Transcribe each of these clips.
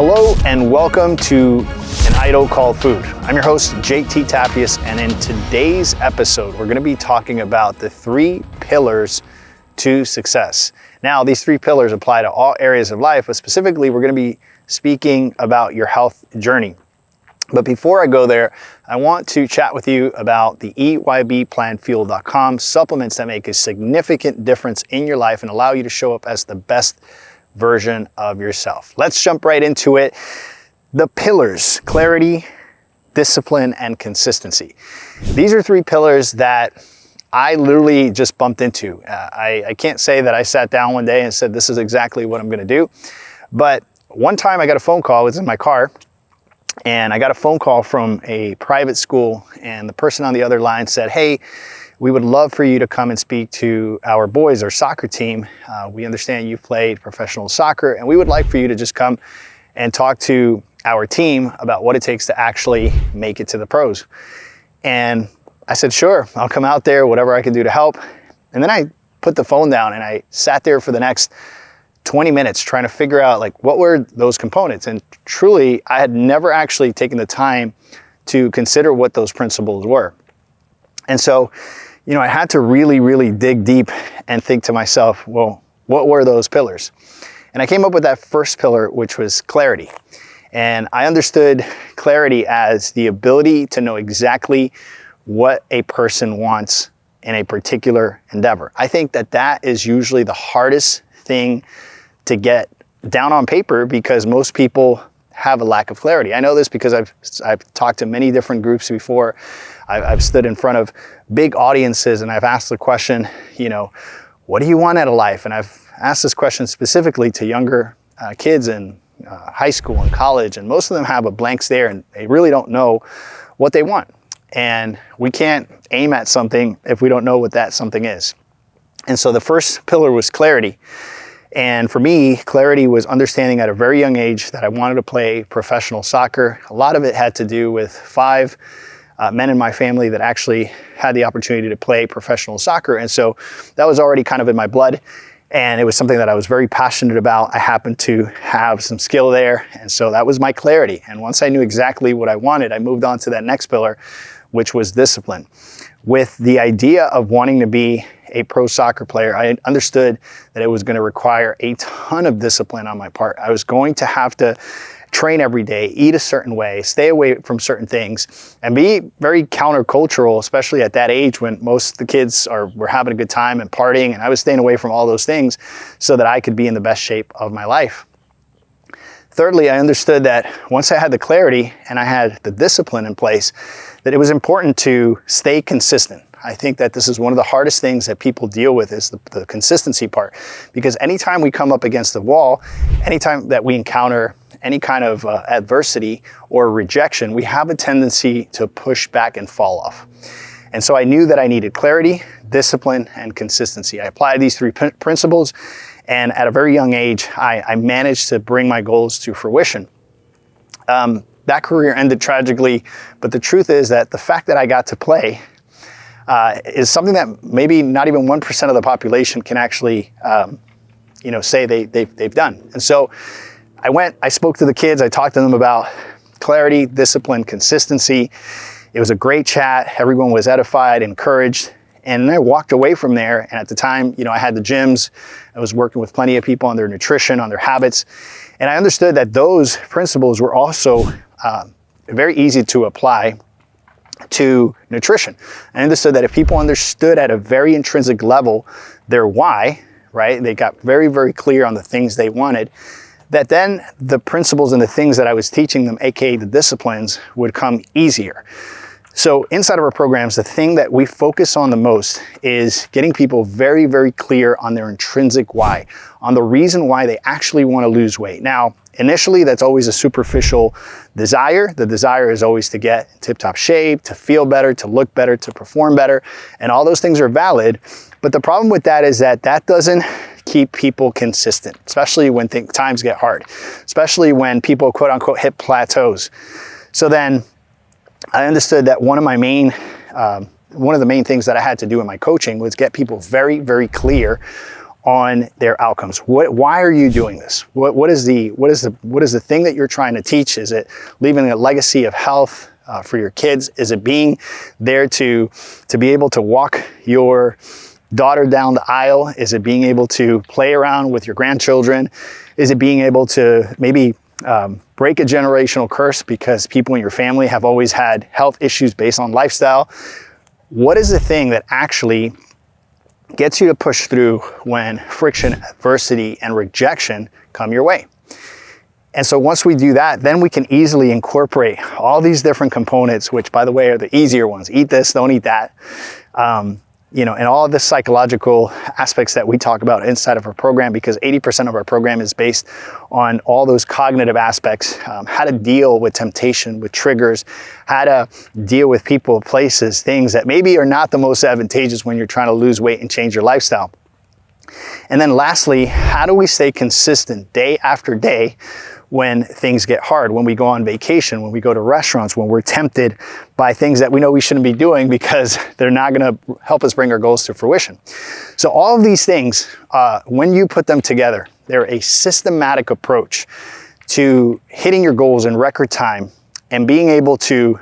Hello and welcome to An Idol Called Food. I'm your host, JT Tapias, and in today's episode, we're gonna be talking about the 3 pillars to success. Now, these 3 pillars apply to all areas of life, but specifically, we're gonna be speaking about your health journey. But before I go there, I want to chat with you about the EYBPlanFuel.com supplements that make a significant difference in your life and allow you to show up as the best version of yourself. Let's jump right into it. The pillars: clarity, discipline, and consistency. These are 3 pillars that I literally just bumped into. I can't say that I sat down one day and said, this is exactly what I'm gonna do. But one time I got a phone call, I was in my car, and I got a phone call from a private school, and the person on the other line said, hey, we would love for you to come and speak to our boys, our soccer team. We understand you've played professional soccer, and we would like for you to just come and talk to our team about what it takes to actually make it to the pros. And I said, sure, I'll come out there, whatever I can do to help. And then I put the phone down and I sat there for the next 20 minutes trying to figure out like what were those components. And truly, I had never actually taken the time to consider what those principles were. And so, you know, I had to really dig deep and think to myself, well, what were those pillars? And I came up with that first pillar, which was clarity. And I understood clarity as the ability to know exactly what a person wants in a particular endeavor. I think that that is usually the hardest thing to get down on paper because most people have a lack of clarity. I know this because I've talked to many different groups before. I've stood in front of big audiences and I've asked the question, you know, what do you want out of life? And I've asked this question specifically to younger kids in high school and college, and most of them have a blank stare and they really don't know what they want. And we can't aim at something if we don't know what that something is. And so the first pillar was clarity. And for me, clarity was understanding at a very young age that I wanted to play professional soccer. A lot of it had to do with 5 men in my family that actually had the opportunity to play professional soccer. And so that was already kind of in my blood. And it was something that I was very passionate about. I happened to have some skill there. And so that was my clarity. And once I knew exactly what I wanted, I moved on to that next pillar, which was discipline. With the idea of wanting to be a pro soccer player, I understood that it was going to require a ton of discipline on my part. I was going to have to train every day, eat a certain way, stay away from certain things, and be very countercultural, especially at that age when most of the kids were having a good time and partying, and I was staying away from all those things so that I could be in the best shape of my life. Thirdly, I understood that once I had the clarity and I had the discipline in place, that it was important to stay consistent. I think that this is one of the hardest things that people deal with is the consistency part, because anytime we come up against the wall, anytime that we encounter any kind of adversity or rejection, we have a tendency to push back and fall off. And so I knew that I needed clarity, discipline, and consistency. I applied these 3 principles, and at a very young age, I managed to bring my goals to fruition. That career ended tragically, but the truth is that the fact that I got to play is something that maybe not even 1% of the population can actually, say they've done. And so I spoke to the kids, I talked to them about clarity, discipline, consistency. It was a great chat. Everyone was edified, encouraged. And then I walked away from there. And at the time, I had the gyms. I was working with plenty of people on their nutrition, on their habits. And I understood that those principles were also very easy to apply to nutrition. I understood that if people understood at a very intrinsic level their why, right, they got very clear on the things they wanted, that then the principles and the things that I was teaching them, aka the disciplines, would come easier. So inside of our programs, the thing that we focus on the most is getting people very clear on their intrinsic why, on the reason why they actually want to lose weight. Now, initially, that's always a superficial desire. The desire is always to get in tip-top shape, to feel better, to look better, to perform better, and all those things are valid. But the problem with that is that doesn't keep people consistent, especially when times get hard, especially when people quote unquote hit plateaus. So then I understood that one of the main things that I had to do in my coaching was get people very clear on their outcomes. Why are you doing this? What is the thing that you're trying to teach? Is it leaving a legacy of health for your kids? Is it being there to be able to walk your daughter down the aisle? Is it being able to play around with your grandchildren? Is it being able to maybe break a generational curse because people in your family have always had health issues based on lifestyle? What is the thing that actually gets you to push through when friction, adversity, and rejection come your way? And so once we do that, then we can easily incorporate all these different components, which, by the way, are the easier ones. Eat this, don't eat that. And all of the psychological aspects that we talk about inside of our program, because 80% of our program is based on all those cognitive aspects, how to deal with temptation, with triggers, how to deal with people, places, things that maybe are not the most advantageous when you're trying to lose weight and change your lifestyle. And then lastly, how do we stay consistent day after day when things get hard, when we go on vacation, when we go to restaurants, when we're tempted by things that we know we shouldn't be doing because they're not going to help us bring our goals to fruition. So all of these things, when you put them together, they're a systematic approach to hitting your goals in record time and being able to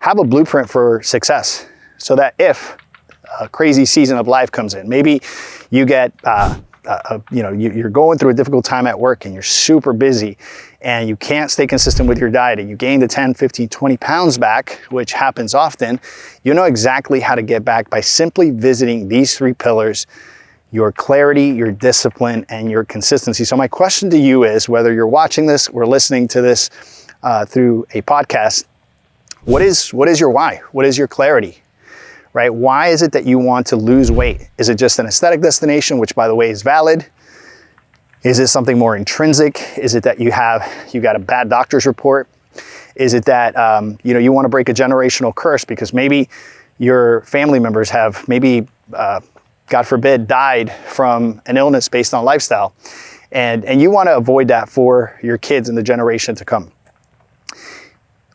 have a blueprint for success, so that if a crazy season of life comes in, maybe you get you're going through a difficult time at work and you're super busy and you can't stay consistent with your diet and you gain the 10, 15, 20 pounds back, which happens often, you know exactly how to get back by simply visiting these 3 pillars: your clarity, your discipline, and your consistency. So my question to you is, whether you're watching this or listening to this through a podcast, what is your why? What is your clarity? Right? Why is it that you want to lose weight? Is it just an aesthetic destination, which, by the way, is valid? Is it something more intrinsic? Is it that you got a bad doctor's report? Is it that you want to break a generational curse because maybe your family members have maybe, God forbid, died from an illness based on lifestyle, and you want to avoid that for your kids and the generation to come?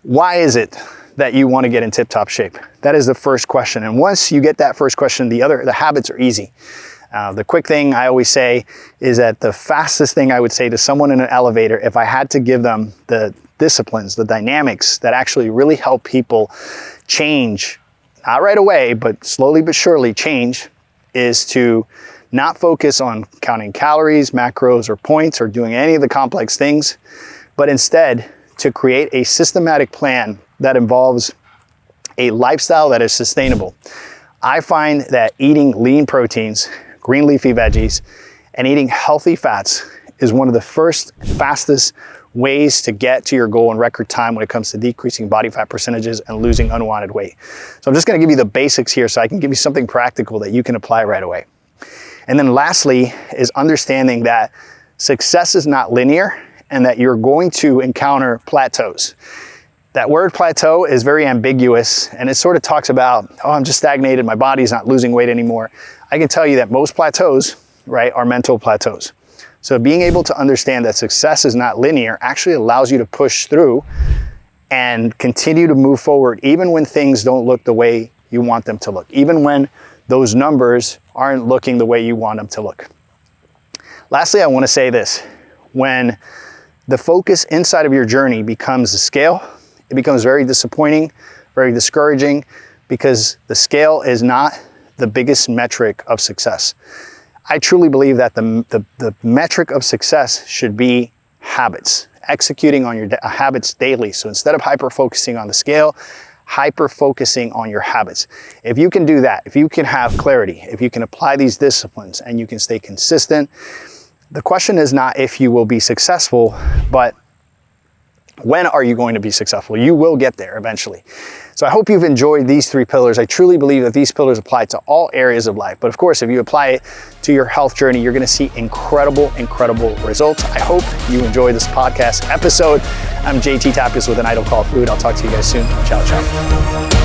Why is it that you want to get in tip-top shape? That is the first question. And once you get that first question, the habits are easy. The quick thing I always say is that the fastest thing I would say to someone in an elevator, if I had to give them the disciplines, the dynamics that actually really help people change, not right away, but slowly but surely change, is to not focus on counting calories, macros, or points, or doing any of the complex things, but instead to create a systematic plan that involves a lifestyle that is sustainable. I find that eating lean proteins, green leafy veggies, and eating healthy fats is one of the fastest ways to get to your goal in record time when it comes to decreasing body fat percentages and losing unwanted weight. So I'm just going to give you the basics here so I can give you something practical that you can apply right away. And then lastly is understanding that success is not linear and that you're going to encounter plateaus. That word plateau is very ambiguous, and it sort of talks about, I'm just stagnated, my body's not losing weight anymore. I can tell you that most plateaus, right, are mental plateaus. So being able to understand that success is not linear actually allows you to push through and continue to move forward even when things don't look the way you want them to look, even when those numbers aren't looking the way you want them to look. Lastly, I want to say this: when the focus inside of your journey becomes the scale, it becomes very disappointing, very discouraging, because the scale is not the biggest metric of success. I truly believe that the metric of success should be habits, executing on your habits daily. So instead of hyper-focusing on the scale, hyper-focusing on your habits. If you can do that, if you can have clarity, if you can apply these disciplines and you can stay consistent, the question is not if you will be successful, but when are you going to be successful? You will get there eventually. So I hope you've enjoyed these 3 pillars. I truly believe that these pillars apply to all areas of life. But of course, if you apply it to your health journey, you're going to see incredible, incredible results. I hope you enjoyed this podcast episode. I'm JT Tapias with An Idol Called Food. I'll talk to you guys soon. Ciao, ciao.